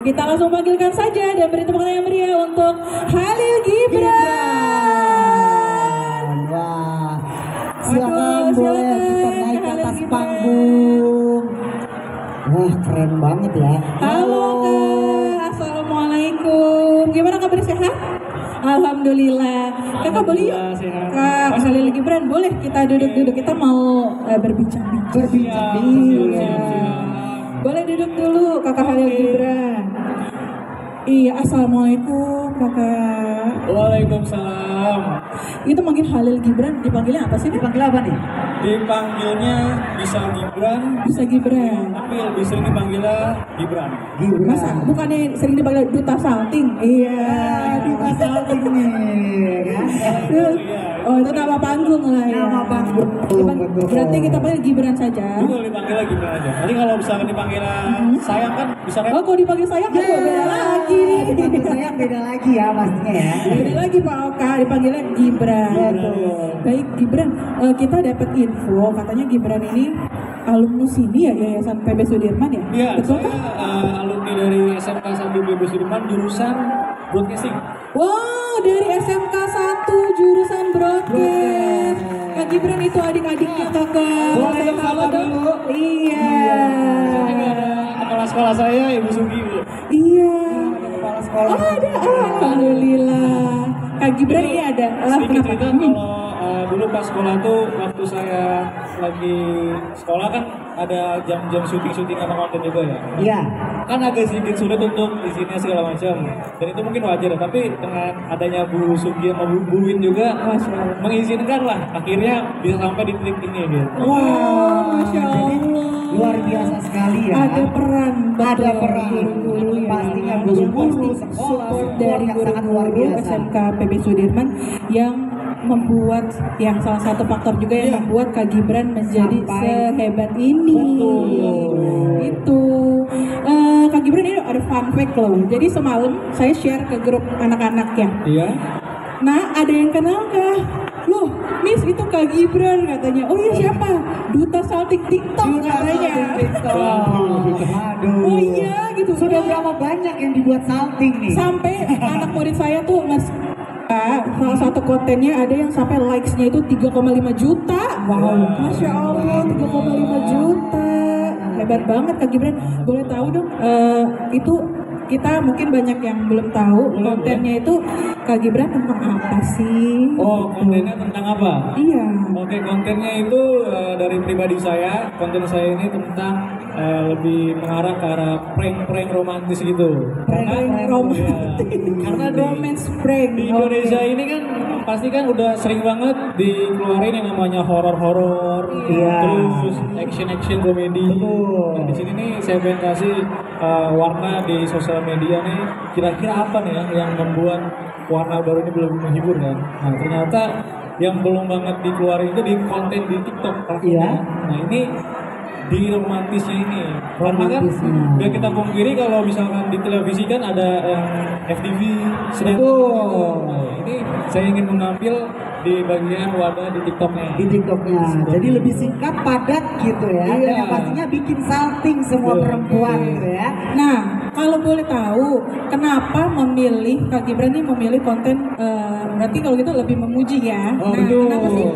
Kita langsung panggilkan saja dan beri tepuk tangan yang meriah untuk Khalil Gibran. Wah, silakan boleh kita naik ke atas Gibran. panggung. Wah, keren banget ya. Halo Kak, Assalamualaikum. Gimana kabar, sehat? Alhamdulillah. Kakak boleh yuk? Kak Khalil Gibran, boleh kita duduk-duduk. Kita mau berbincang-bincang. Iya. Boleh duduk dulu Kakak Khalil Gibran. Iya, assalamualaikum Kakak. Waalaikumsalam. Itu manggil Khalil Gibran, dipanggilnya apa sih? Dipanggil apa nih? Dipanggilnya bisa Gibran, Bisa Gibran. tapi lebih sering dipanggilnya Gibran. Gibran. Masa bukannya sering dipanggil Duta Salting? Iya. Duta Salting nih, kan? Oh, itu nama panggung lah ya. Nama panggung. Betul. Berarti kita panggil Gibran saja. Dulu dipanggilnya Gibran aja. Nanti kalau misalkan dipanggilnya sayang kan bisa kan? Oh, kalau dipanggil sayang, aduh beda lagi nih. Dipanggil saya beda lagi ya pastinya ya. Beda lagi Pak Oka, dipanggilnya Gibran. Betul. Baik Gibran, kita dapat info katanya Gibran ini alumnus sini ya, Yayasan PB Sudirman ya? Iya, Betul saya kan? alumni dari SMK 1 PB Sudirman jurusan broadcasting. Wow, dari SMK 1 jurusan broadcast. Kak Gibran itu adik-adiknya kakak. Boleh Saya sapa tahu dong. dulu. Iya. Ini ada kepala sekolah saya, Ibu Sugi. Iya. Kepala sekolah. Oh ada, alhamdulillah. Kak Gibran ini ada. Sedikit Kenapa? cerita kalau dulu pas sekolah tuh waktu saya lagi sekolah kan ada jam-jam syuting sama konten juga ya. Iya. Kan agak sedikit sulit untuk izinnya segala macam, dan itu mungkin wajar, tapi dengan adanya Bu Sugi sama Bu Win juga Masya Allah. mengizinkan lah, akhirnya bisa sampai di titik ini gitu. Wow, Masya Allah. Luar biasa sekali ya. Ada peran, Ada betul, peran. guru-guru yang Pastinya yang guru-guru, pasti sekolah, support support dari yang sangat luar guru-guru biasa. SMK PB Sudirman yang membuat, yang salah satu faktor juga yang Iya. membuat Kak Gibran menjadi Sampai- sehebat ini. Betul. Itu Kak Gibran ini ada fun fact loh. Jadi semalam saya share ke grup anak-anak ya. Iya. Nah, ada yang kenal kah? Loh, Miss itu Kak Gibran katanya. Oh iya siapa? Duta Salting TikTok katanya. Aduh. Oh iya gitu. Sudah berapa banyak yang dibuat salting nih? Sampai anak murid saya tuh salah satu kontennya ada yang sampai likes-nya itu 3,5 juta. Wow. Masya Allah, 3,5 juta. Hebat banget Kak Gibran. Boleh tahu dong, itu kita mungkin banyak yang belum tahu Boleh, kontennya itu Kak Gibran tentang apa sih? Oh, kontennya tentang apa? Iya. Oke, kontennya itu dari pribadi saya. Konten saya ini tentang lebih mengarah ke arah prank-prank romantis gitu. Prank romantis. Iya. Karena di, Romance prank. di Indonesia ini kan pasti kan udah sering banget dikeluarin yang namanya horor-horor, Iya. terus action-action komedi. Betul. Nah, di sini nih saya pengen kasih warna di sosial media nih. Kira-kira apa nih ya yang membuat warna baru ini belum menghibur kan? Nah, ternyata yang belum banget dikeluarin itu di konten di TikTok. Iya. Nah, ini di romantisnya ini, karena kan Romantisnya. udah kita pungkiri kalau misalkan di televisi kan ada yang FTV, Betul. Nah, ini saya ingin mengambil di bagian wadah di TikToknya. Di TikToknya, jadi lebih singkat, padat gitu ya. Iya. Dan yang pastinya bikin salting semua Betul. perempuan gitu ya. Nah, kalau boleh tahu, kenapa memilih Kak Gibran ini memilih konten? Berarti kalau gitu lebih memuji ya. Oh, nah, betul. kenapa sih?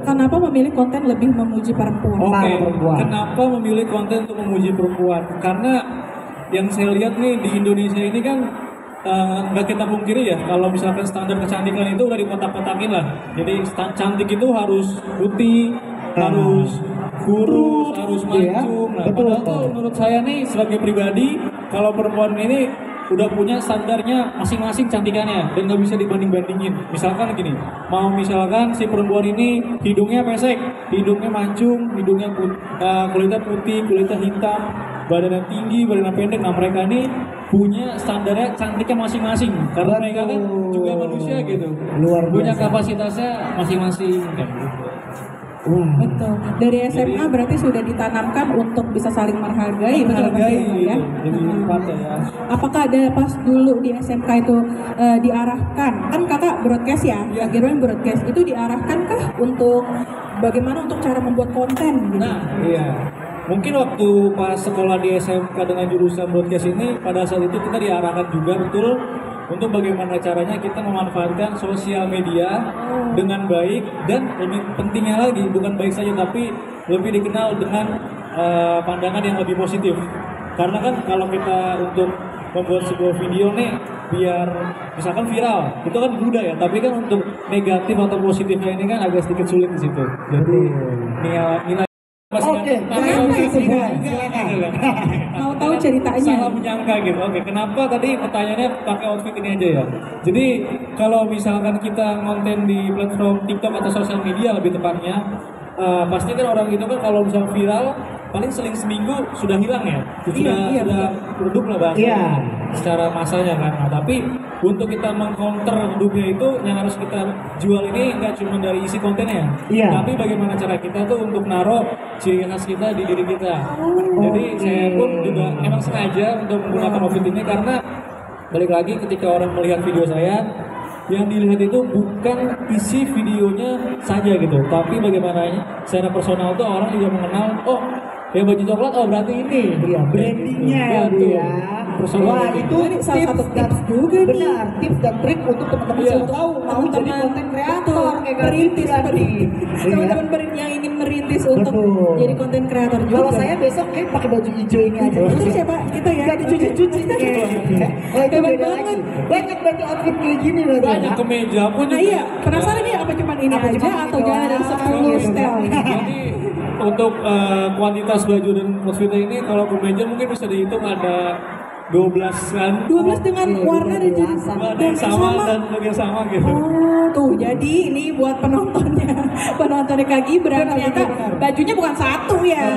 Kenapa memilih konten lebih memuji perempuan? Oke, Para perempuan. kenapa memilih konten untuk memuji perempuan? Karena yang saya lihat nih di Indonesia ini kan nggak kita pungkiri ya, kalau misalkan standar kecantikan itu udah dikotak-kotakin lah. Jadi cantik itu harus putih, harus kurus, harus Iya, mancung. Nah, betul, padahal tuh betul. menurut saya nih sebagai pribadi, kalau perempuan ini udah punya standarnya masing-masing cantikannya dan nggak bisa dibanding-bandingin. Misalkan gini, mau misalkan si perempuan ini hidungnya pesek, hidungnya mancung, hidungnya kulitnya putih, kulitnya hitam, badannya tinggi, badannya pendek. Nah, mereka ini punya standarnya cantiknya masing-masing karena mereka kan juga manusia gitu, Luar punya biasa. kapasitasnya masing-masing kayak gitu. Wah. Betul. Dari SMA berarti sudah ditanamkan untuk bisa saling menghargai, betul Kak Hargai Gibran, ya? gitu, jadi partai ya. Apakah ada pas dulu di SMK itu diarahkan, kan kakak broadcast ya, Kak Gibran broadcast, itu diarahkan kah untuk bagaimana untuk cara membuat konten gitu? Nah, iya. mungkin waktu pas sekolah di SMK dengan jurusan broadcast ini, pada saat itu kita diarahkan juga betul untuk bagaimana caranya kita memanfaatkan sosial media dengan baik, dan lebih pentingnya lagi bukan baik saja tapi lebih dikenal dengan pandangan yang lebih positif. Karena kan kalau kita untuk membuat sebuah video nih biar misalkan viral, itu kan mudah ya, tapi kan untuk negatif atau positifnya ini kan agak sedikit sulit di situ. Jadi nilai Oke, Mau tahu ceritanya? salah menyangka gitu. Oke, kenapa tadi pertanyaannya pakai outfit ini aja ya? Jadi kalau misalkan kita konten di platform TikTok atau sosial media lebih tepatnya, pasti kan orang itu kan kalau misalnya viral paling seling seminggu sudah hilang ya, sudah redup lah bahasanya secara masanya kan. Nah, tapi untuk kita mengcounter redupnya itu yang harus kita jual ini nggak cuma dari isi kontennya, tapi bagaimana cara kita tuh untuk naruh ciri khas kita di diri kita. Jadi saya pun juga emang sengaja untuk menggunakan outfit ini karena balik lagi ketika orang melihat video saya, yang dilihat itu bukan isi videonya saja gitu, tapi bagaimana secara personal tuh orang juga mengenal, oh ya baju coklat, oh berarti ini brandingnya ya. Wah, itu salah satu tips juga nih. Benar, tips dan trik untuk teman-teman yang tahu mau jadi konten kreator kayak merintis nih. Teman-teman yang ingin merintis untuk jadi konten kreator juga. Kalau saya besok kayak pakai baju hijau ini aja. Itu siapa? Kita ya. Gak dicuci-cuci Oh, itu beda lagi. Banyak berarti outfit kayak gini loh. Banyak kemeja pun juga. Nah iya, penasaran nih apa cuman ini aja atau jangan ada 10 style. Jadi untuk kuantitas baju dan outfitnya ini kalau kemeja mungkin bisa dihitung ada 12-an. 12 dengan warna dan jenis yang sama dan yang sama gitu. Oh, tuh jadi ini buat penontonnya Kak Gibran ternyata bajunya bukan satu ya.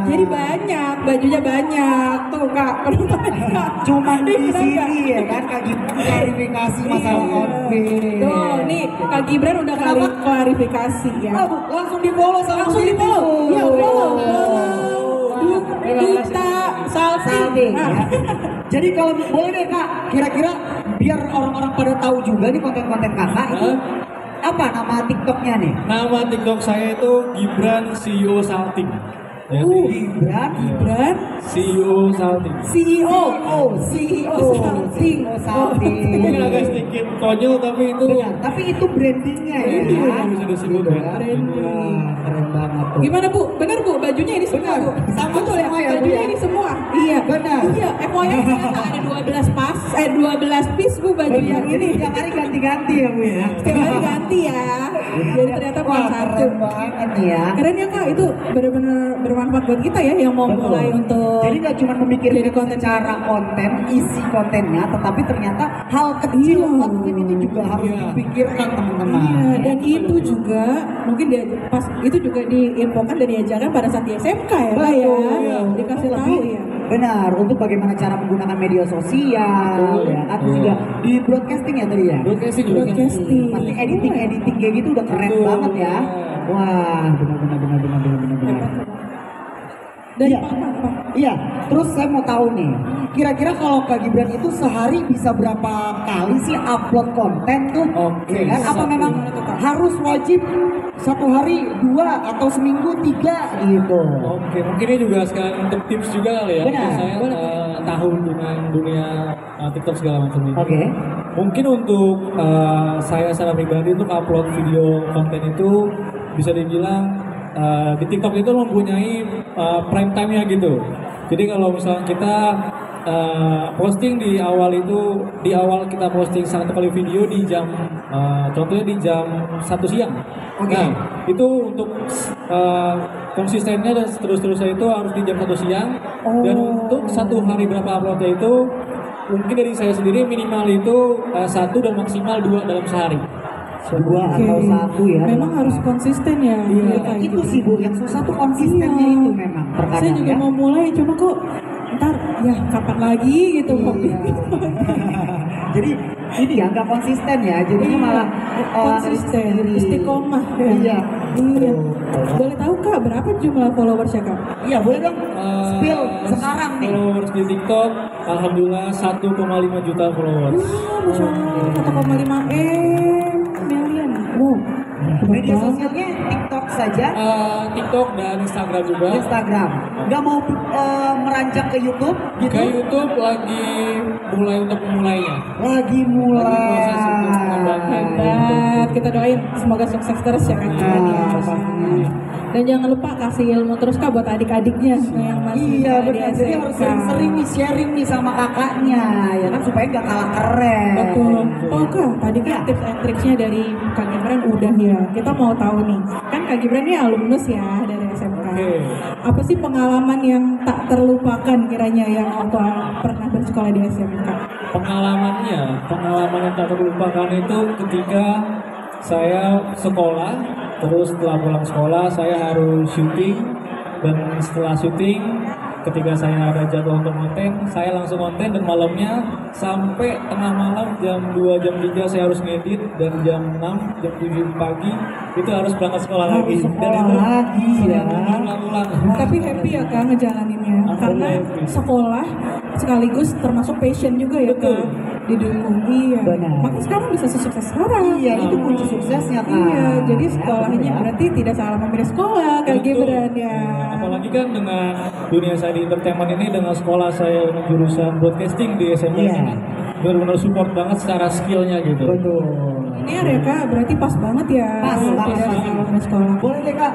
Jadi banyak, bajunya banyak. Tuh Kak, penontonnya Cuman di sini ya kan Kak Gibran klarifikasi masalah outfit. Tuh, nih Kak Gibran udah klarifikasi ya. Langsung di-follow Langsung di follow. Ya, follow. Duta Salting. Jadi kalau boleh deh Kak, kira-kira biar orang-orang pada tahu juga nih konten-konten Kakak itu apa nama TikToknya nih? Nama TikTok saya itu Gibran CEO Salting. Gibran CEO Salting. CEO Salting. Mungkin agak sedikit konyol tapi itu Tapi itu brandingnya ya. bisa disebut ya. Keren banget tuh. Gimana Bu? Benar Bu, bajunya ini semua Bu. Sama Betul ya, semua ya, Bu, bajunya ya? ini semua. Iya, Benar. Iya, FYI ternyata ada 12 piece Bu baju yang ini. Tiap hari ganti-ganti ya Bu ya. Setiap hari ganti ya. Jadi ternyata bukan satu. Keren banget nih ya. Keren ya Kak, itu benar-benar bermanfaat buat kita ya yang mau mulai untuk Jadi nggak cuma memikirkan jadi konten secara konten, isi kontennya, tetapi ternyata hal kecil outfit itu juga harus dipikirkan teman-teman. Iya, dan itu juga mungkin dia pas itu juga diinfokan dan diajarkan pada saat di SMK ya Kak ya. Dikasih tahu ya. Benar, untuk bagaimana cara menggunakan media sosial, ya kan? Terus juga di broadcasting ya tadi ya. Broadcasting juga. Broadcasting. Pasti editing kayak gitu udah keren banget ya. Wah, benar. Dari Iya. apa? Iya, terus saya mau tahu nih, kira-kira kalau Kak Gibran itu sehari bisa berapa kali sih upload konten tuh? Oke, Ya kan? Apa memang harus wajib satu hari 2 atau seminggu 3 gitu? Oke, mungkin ini juga sekalian untuk tips juga kali ya. Benar. Saya tahu dengan dunia TikTok segala macam ini. Oke. Mungkin untuk saya secara pribadi untuk upload video konten itu bisa dibilang di TikTok itu mempunyai prime time-nya gitu. Jadi kalau misalnya kita posting di awal kita posting satu kali video di jam contohnya di jam 1 siang. Oke. Nah, itu untuk konsistennya dan terus-terusnya itu harus di jam 1 siang. Dan untuk satu hari berapa uploadnya itu mungkin dari saya sendiri minimal itu 1 dan maksimal 2 dalam sehari. 2 atau 1 ya. Memang harus konsisten ya. Kak, Itu sih Bu, yang susah tuh konsistennya Iya. itu memang terkadang Saya juga ya. mau mulai, cuma kok ntar ya kapan lagi gitu. Jadi ini ya nggak konsisten ya, jadinya malah konsisten, istiqomah. Iya. Iya. Boleh tahu Kak berapa jumlah followersnya Kak? Iya boleh dong. Spill sekarang nih. Followers di TikTok, alhamdulillah 1,5 juta followers. Wah, Masya Allah, 1,5 million. Wow. Media sosialnya TikTok saja, TikTok dan Instagram juga. Instagram. nggak mau meranjak ke YouTube gitu? Ke YouTube lagi mulai untuk memulainya. Lagi mulai. Proses untuk mengembangkan. Hebat, kita doain semoga sukses terus ya Kak Gibran ya. pastinya. Dan jangan lupa kasih ilmu terus Kak buat adik-adiknya yang masih Iya sekolah di benar, jadi harus SMK. sering-sering nih sharing nih sama kakaknya, ya kan supaya nggak kalah keren. Betul. Oh Kak, tadi kan tips and tricksnya dari Kak Gibran udah ya. Kita mau tahu nih, kan Kak Gibran ini alumnus ya dari SMK. Oke. Apa sih pengalaman yang tak terlupakan kiranya yang waktu pernah bersekolah di SMK? Pengalaman yang tak terlupakan itu ketika saya sekolah, terus setelah pulang sekolah saya harus syuting, dan setelah syuting ketika saya ada jadwal untuk konten, saya langsung konten, dan malamnya sampai tengah malam jam 2 jam 3 saya harus ngedit, dan jam 6 jam 7 pagi itu harus berangkat sekolah lagi. Sekolah Dan itu lagi ya. ulang-ulang. Tapi happy ya Kak ngejalaninnya, karena happy. sekolah sekaligus termasuk passion juga ya Betul. Kak. Didukung, iya. Benar. Makanya sekarang bisa sukses sekarang. Iya, itu kunci suksesnya kan. Iya, jadi sekolahnya berarti tidak salah memilih sekolah Kak Betul. Gibran ya. Apalagi kan dengan dunia saya di entertainment ini, dengan sekolah saya dengan jurusan broadcasting di SMK Iya. ini benar-benar support banget secara skillnya gitu. Betul. Ini ya Kak, berarti pas banget ya. Pas banget. Tidak salah memilih sekolah. Boleh deh Kak,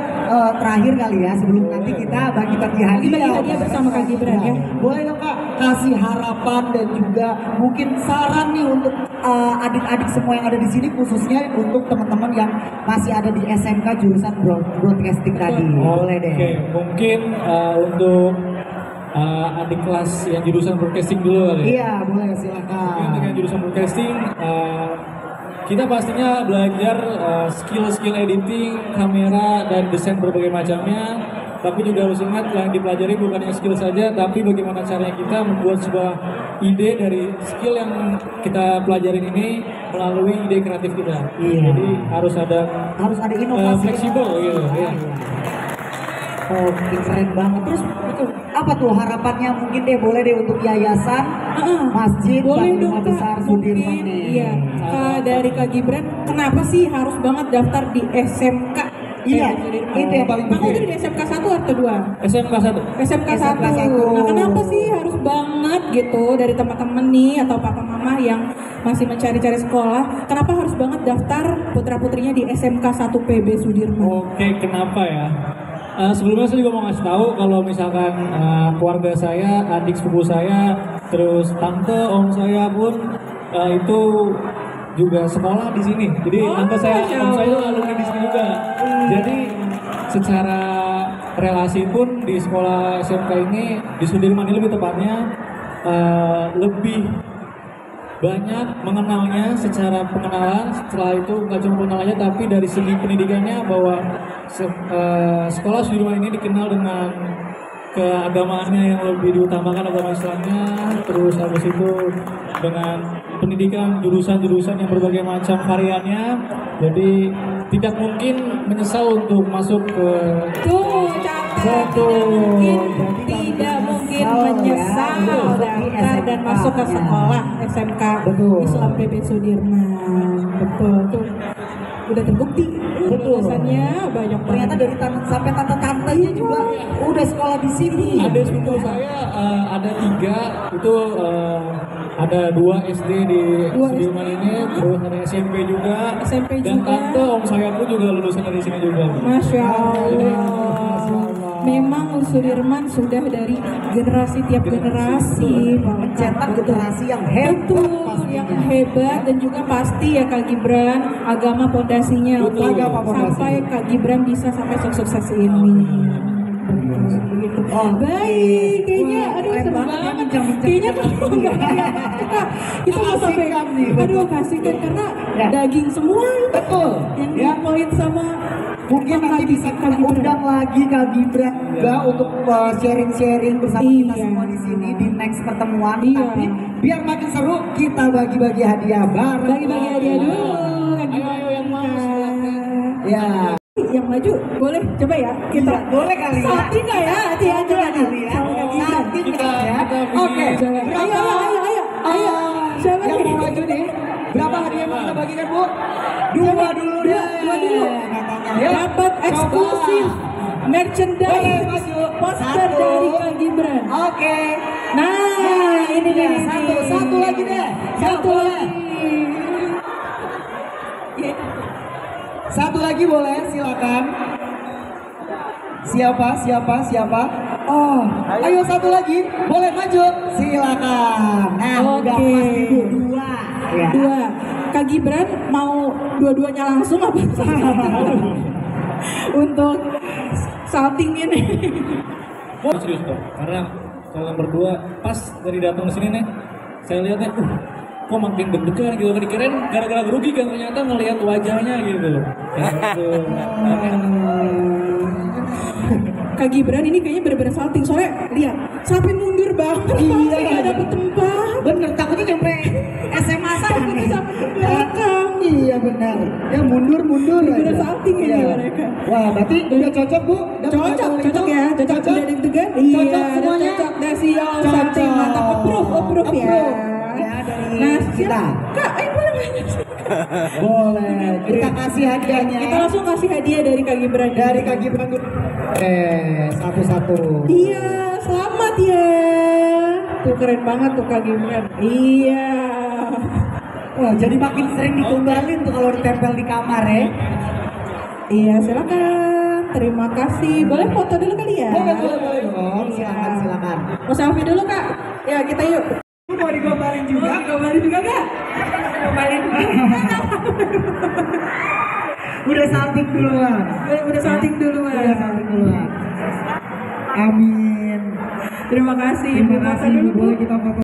terakhir kali ya sebelum nanti kita bagi-bagi hadiah. Bagi hadiah bersama Kak Gibran ya. Boleh dong Kak, kasih harapan dan juga mungkin saran nih untuk adik-adik semua yang ada di sini, khususnya untuk teman-teman yang masih ada di SMK jurusan broadcasting tadi. Boleh deh. Oke, mungkin untuk adik kelas yang jurusan broadcasting dulu kali. Iya, boleh Mungkin silakan. untuk yang jurusan broadcasting, kita pastinya belajar skill-skill editing, kamera, dan desain berbagai macamnya. Tapi juga harus ingat yang dipelajari bukan hanya skill saja, tapi bagaimana caranya kita membuat sebuah ide dari skill yang kita pelajarin ini melalui ide kreatif kita. Iya. Jadi harus ada inovasi. fleksibel gitu. Ya. Oke, keren banget. Terus apa tuh harapannya, mungkin deh boleh deh untuk yayasan, masjid, Boleh dan rumah dong besar Kak, Sudirman mungkin nih. iya. Dari Kak Gibran, kenapa sih harus banget daftar di SMK? Iya, itu yang paling Kamu penting. tuh di SMK 1 atau 2? SMK 1. SMK 1. SMK 1. Nah, kenapa sih harus banget gitu dari teman-teman nih atau papa mama yang masih mencari-cari sekolah, kenapa harus banget daftar putra-putrinya di SMK 1 PB Sudirman? Oke, kenapa ya? Sebelumnya saya juga mau ngasih tahu kalau misalkan keluarga saya, adik sepupu saya, terus tante, om saya pun itu juga sekolah di sini. Jadi tante saya, om saya itu alumni di sini juga. Jadi secara relasi pun di sekolah SMK ini di Sudirman ini lebih tepatnya lebih banyak mengenalnya secara pengenalan. Setelah itu nggak cuma pengenalannya tapi dari segi pendidikannya, bahwa sekolah Sudirman ini dikenal dengan keagamaannya yang lebih diutamakan, agama Islamnya, terus habis itu dengan pendidikan jurusan-jurusan yang berbagai macam variannya, jadi tidak mungkin menyesal untuk masuk ke Tuh, catat. Tidak mungkin menyesal daftar dan masuk ke sekolah SMK Betul. Islam PB Sudirman. Betul tuh. Udah terbukti. Betul. Lulusannya banyak Ternyata banget. dari sampai tante-tantenya juga udah sekolah di sini. ada sepupu saya ada 3 itu ada 2 SD di Dua Sudirman ini, terus ada SMP juga, SMP dan juga. tante om saya pun juga lulusan dari sini juga. Masya Allah. Memang Sudirman sudah dari generasi tiap generasi Mencetak generasi yang hebat. Betul, yang hebat, dan juga pasti ya Kak Gibran agama pondasinya Betul, untuk agama pondasi. sampai Kak Gibran bisa sampai sukses ini. Betul, begitu. Oh, Baik, kayaknya aduh keren seru banget ya, banget. bincang-bincang Kayaknya kita kalau berdua. nggak Kak, kita mau sampai Kasihkan nih, aduh kasihkan karena Ya. daging semua Betul. yang Ya. dipoin sama Mungkin nanti bisa kita undang lagi Kak Gibran juga untuk sharing-sharing bersama kita Iya. semua di sini di next pertemuan. Iya. Tapi biar makin seru, kita bagi-bagi hadiah bareng. bagi-bagi hadiah dulu Kak Gibran. Ayo, yang mau silakan. Ya. Yang maju boleh coba ya kita Iya, boleh kali ya. Salting nggak ya? Hati ya, coba nih. Kali ya. Sama Kak Gibran. Salting Kita- ya. kita Oke. pilih. Ayo, ayo. Siapa yang nih? mau maju nih? Berapa hadiah yang mau kita bagikan, Bu? Dua dulu deh. Dua dulu. Katanya. Yuk, Dapat coba. eksklusif Boleh merchandise maju. poster Satu. dari Kak Gibran. Oke. Nah, ini dia. nih. Satu lagi deh. Satu Boleh. lagi. Ya. Satu lagi boleh, silakan. Siapa? Oh, ayo satu lagi, boleh maju, silakan. Nah, udah Oke. pasti dua. Ya. Dua. Kak Gibran mau dua-duanya langsung apa? Untuk salting ini. Serius dong, karena kalian berdua pas dari datang ke sini nih, saya lihatnya, kok makin deg-degan gitu kan, dikirain gara-gara grogi kan, ternyata ngelihat wajahnya gitu. Gitu. Kak Gibran ini kayaknya bener-bener salting, soalnya lihat sampai mundur banget, Iya. nggak dapet tempat. Bener, takutnya nyampe SMA sana Takutnya nih. sampai ke belakang. Iya benar. Ya mundur Bener-bener aja. salting ini Iya. mereka. Wah, berarti udah cocok Bu? Udah Cocok ya, cocok udah deg-degan. Cocok Iya, semuanya. cocok Desi, Cocok. salting mantap, approve ya. Ya, dari Nah, kita. Kak, boleh nggak? Boleh. Kita kasih hadiahnya. Kita langsung kasih hadiah dari Kak Gibran. Dari Kak Gibran dulu. Satu-satu. Iya, selamat ya. Tuh keren banget tuh Kak Gibran. Iya. Wah, jadi makin sering ditumbalin tuh kalau ditempel di kamar ya. Iya, silakan. Terima kasih. Boleh foto dulu kali ya? Boleh dong. Silakan. Mau selfie dulu Kak? Ya, kita yuk. Mau digombalin juga? Gombalin juga Kak? Gombalin. Udah salting duluan. Udah salting duluan. Amin. Terima kasih. Terima kasih. Foto dulu, Bu. Boleh kita foto.